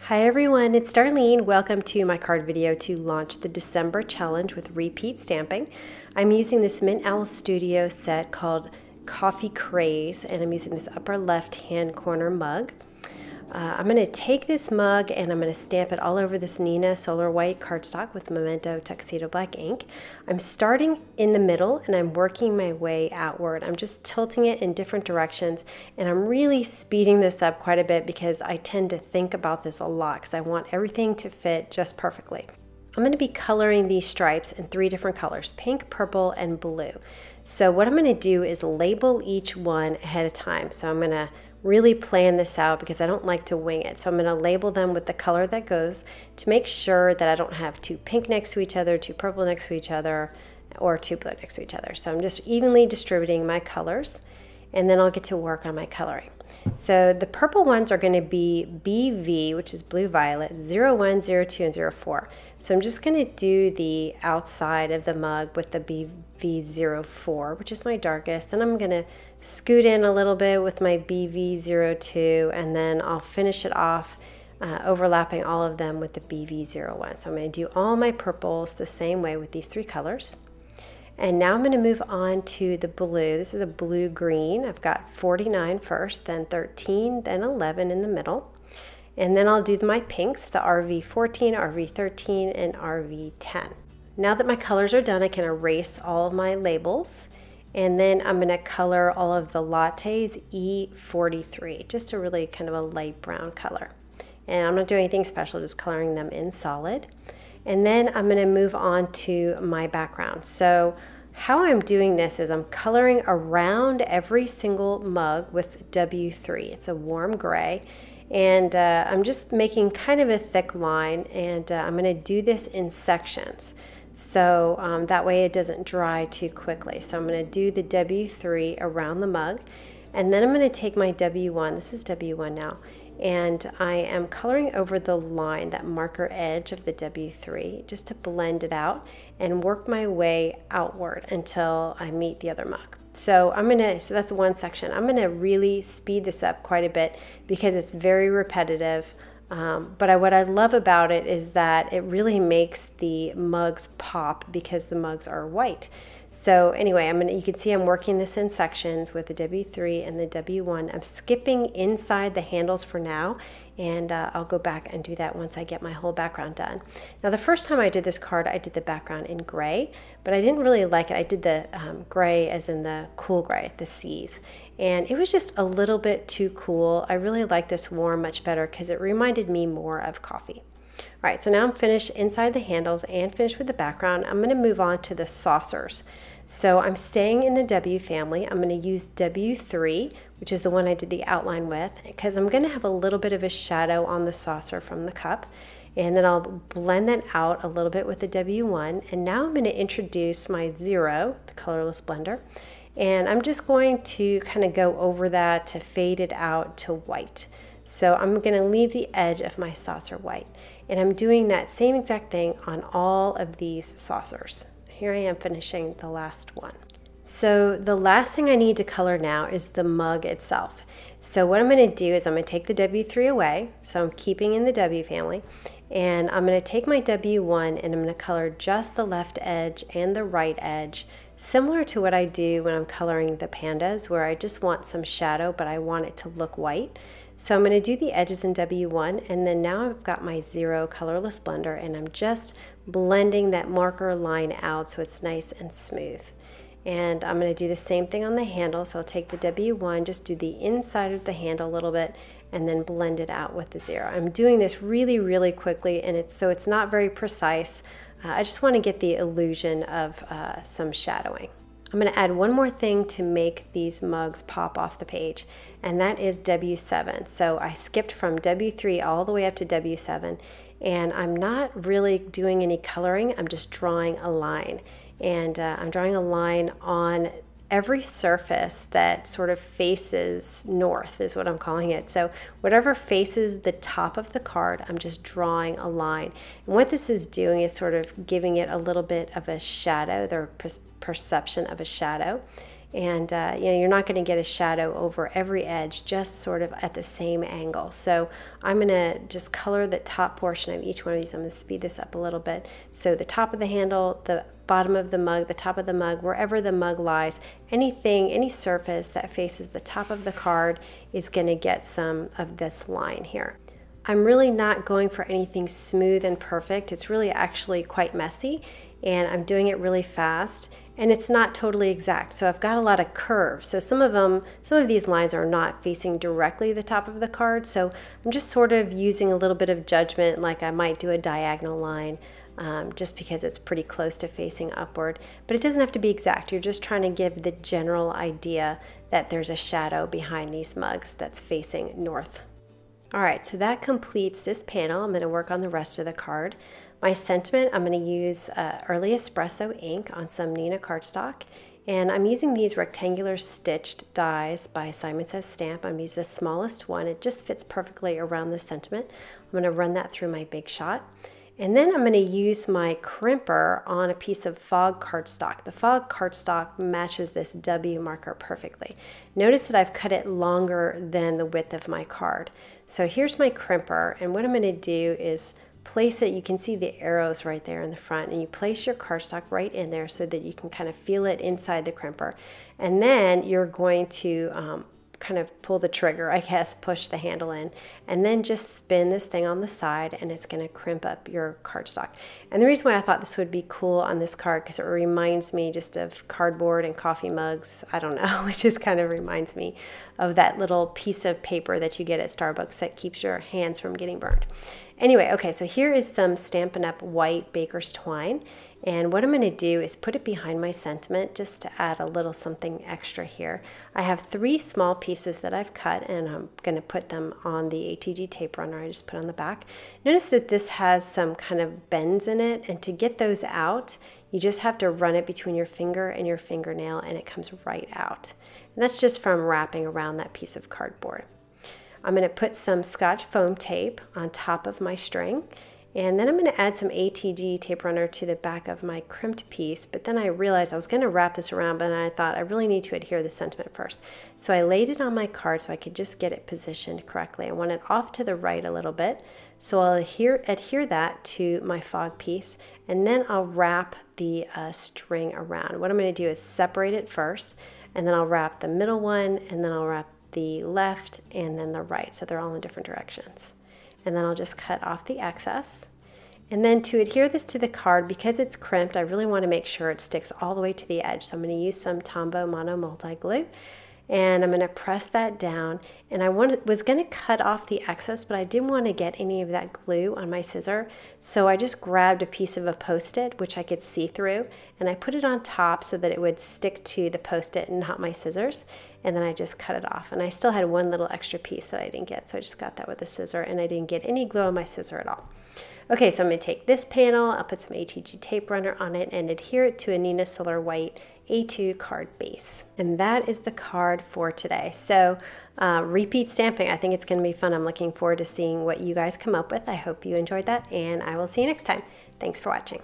Hi everyone, it's Darlene. Welcome to my card video to launch the December challenge with repeat stamping. I'm using this Mint Owl Studio set called Coffee Craze, and I'm using this upper left hand corner mug. I'm going to take this mug and I'm going to stamp it all over this Neenah Solar White cardstock with Memento Tuxedo Black ink. I'm starting in the middle and I'm working my way outward. I'm just tilting it in different directions, and I'm really speeding this up quite a bit because I tend to think about this a lot because I want everything to fit just perfectly. I'm going to be coloring these stripes in 3 different colors: pink, purple, and blue. So what I'm going to do is label each one ahead of time. So I'm going to really plan this out because I don't like to wing it. So I'm going to label them with the color that goes to make sure that I don't have 2 pink next to each other, 2 purple next to each other, or 2 blue next to each other. So I'm just evenly distributing my colors, and then I'll get to work on my coloring. So the purple ones are going to be BV, which is blue violet, 01, 02, and 04. So I'm just going to do the outside of the mug with the BV04, which is my darkest. Then I'm going to scoot in a little bit with my BV02, and then I'll finish it off overlapping all of them with the BV01. So I'm going to do all my purples the same way with these 3 colors. And now I'm going to move on to the blue. This is a blue-green. I've got 49 first, then 13, then 11 in the middle. And then I'll do my pinks, the RV14, RV13, and RV10. Now that my colors are done, I can erase all of my labels. And then I'm going to color all of the lattes E43, just a really kind of a light brown color. And I'm not doing anything special, just coloring them in solid. And then I'm going to move on to my background. So how I'm doing this is I'm coloring around every single mug with W3. It's a warm gray. And I'm just making kind of a thick line, and I'm going to do this in sections. So that way it doesn't dry too quickly. So I'm going to do the W3 around the mug. And then I'm going to take my W1, this is W1 now, and I am coloring over the line, that marker edge of the W3, just to blend it out and work my way outward until I meet the other mug. So so that's one section. I'm gonna really speed this up quite a bit because it's very repetitive. But what I love about it is that it really makes the mugs pop because the mugs are white. So anyway, you can see I'm working this in sections with the W3 and the W1. I'm skipping inside the handles for now, and I'll go back and do that once I get my whole background done. Now the first time I did this card, I did the background in gray, but I didn't really like it. I did the gray as in the cool gray, the seas. And it was just a little bit too cool. I really like this warm much better because it reminded me more of coffee. All right, so now I'm finished inside the handles and finished with the background. I'm going to move on to the saucers. So I'm staying in the W family. I'm going to use W3, which is the one I did the outline with, because I'm going to have a little bit of a shadow on the saucer from the cup. And then I'll blend that out a little bit with the W1. And now I'm going to introduce my 0, the colorless blender. And I'm just going to kind of go over that to fade it out to white. So I'm going to leave the edge of my saucer white. And I'm doing that same exact thing on all of these saucers. Here I am finishing the last one. So the last thing I need to color now is the mug itself. So what I'm going to do is I'm going to take the W3 away. So I'm keeping in the W family. And I'm going to take my W1 and I'm going to color just the left edge and the right edge, similar to what I do when I'm coloring the pandas, where I just want some shadow, but I want it to look white. So I'm going to do the edges in W1, and then now I've got my 0 colorless blender, and I'm just blending that marker line out so it's nice and smooth. And I'm going to do the same thing on the handle. So I'll take the W1, just do the inside of the handle a little bit, and then blend it out with the 0. I'm doing this really, really quickly, and it's not very precise. I just want to get the illusion of some shadowing. I'm going to add one more thing to make these mugs pop off the page, and that is W7. So I skipped from W3 all the way up to W7, and I'm not really doing any coloring. I'm just drawing a line, and I'm drawing a line on every surface that sort of faces north is what I'm calling it. So whatever faces the top of the card, I'm just drawing a line. And what this is doing is sort of giving it a little bit of a shadow, the perception of a shadow. And you know, you're not going to get a shadow over every edge, just sort of at the same angle. So I'm going to just color the top portion of each one of these. I'm going to speed this up a little bit. So the top of the handle, the bottom of the mug, the top of the mug, wherever the mug lies, anything, any surface that faces the top of the card is going to get some of this line here. I'm really not going for anything smooth and perfect. It's really actually quite messy, and I'm doing it really fast, and it's not totally exact. So I've got a lot of curves. So some of these lines are not facing directly the top of the card. So I'm just sort of using a little bit of judgment, like I might do a diagonal line just because it's pretty close to facing upward. But it doesn't have to be exact. You're just trying to give the general idea that there's a shadow behind these mugs that's facing north. All right, so that completes this panel. I'm going to work on the rest of the card. My sentiment, I'm going to use Early Espresso ink on some Neenah cardstock. And I'm using these rectangular stitched dies by Simon Says Stamp. I'm using the smallest one. It just fits perfectly around the sentiment. I'm going to run that through my Big Shot. And then I'm going to use my crimper on a piece of fog cardstock. The fog cardstock matches this W marker perfectly. Notice that I've cut it longer than the width of my card. So here's my crimper, and what I'm going to do is place it. You can see the arrows right there in the front, and you place your cardstock right in there so that you can kind of feel it inside the crimper. And then you're going to kind of pull the trigger, I guess, push the handle in, and then just spin this thing on the side, and it's going to crimp up your cardstock. And the reason why I thought this would be cool on this card, because it reminds me just of cardboard and coffee mugs, I don't know, it just kind of reminds me of that little piece of paper that you get at Starbucks that keeps your hands from getting burned. Anyway, okay, so here is some Stampin' Up! White Baker's Twine. And what I'm going to do is put it behind my sentiment just to add a little something extra here. I have 3 small pieces that I've cut, and I'm going to put them on the ATG tape runner I just put on the back. Notice that this has some kind of bends in it, and to get those out, you just have to run it between your finger and your fingernail, and it comes right out. And that's just from wrapping around that piece of cardboard. I'm going to put some Scotch foam tape on top of my string, and then I'm going to add some ATG tape runner to the back of my crimped piece, but then I realized I was going to wrap this around, but I thought I really need to adhere the sentiment first. So I laid it on my card so I could just get it positioned correctly. I want it off to the right a little bit, so I'll adhere that to my fog piece, and then I'll wrap the string around. What I'm going to do is separate it first, and then I'll wrap the middle one, and then I'll wrap the left and then the right, so they're all in different directions. And then I'll just cut off the excess. And then to adhere this to the card, because it's crimped, I really want to make sure it sticks all the way to the edge. So I'm going to use some Tombow Mono Multi Glue, and I'm going to press that down. And I was going to cut off the excess, but I didn't want to get any of that glue on my scissor. So I just grabbed a piece of a Post-it, which I could see through, and I put it on top so that it would stick to the Post-it and not my scissors. And then I just cut it off. And I still had one little extra piece that I didn't get, so I just got that with a scissor, and I didn't get any glue on my scissor at all. Okay, so I'm going to take this panel, I'll put some ATG tape runner on it, and adhere it to a Neenah Solar White A2 card base. And that is the card for today. So repeat stamping, I think it's going to be fun. I'm looking forward to seeing what you guys come up with. I hope you enjoyed that, and I will see you next time. Thanks for watching.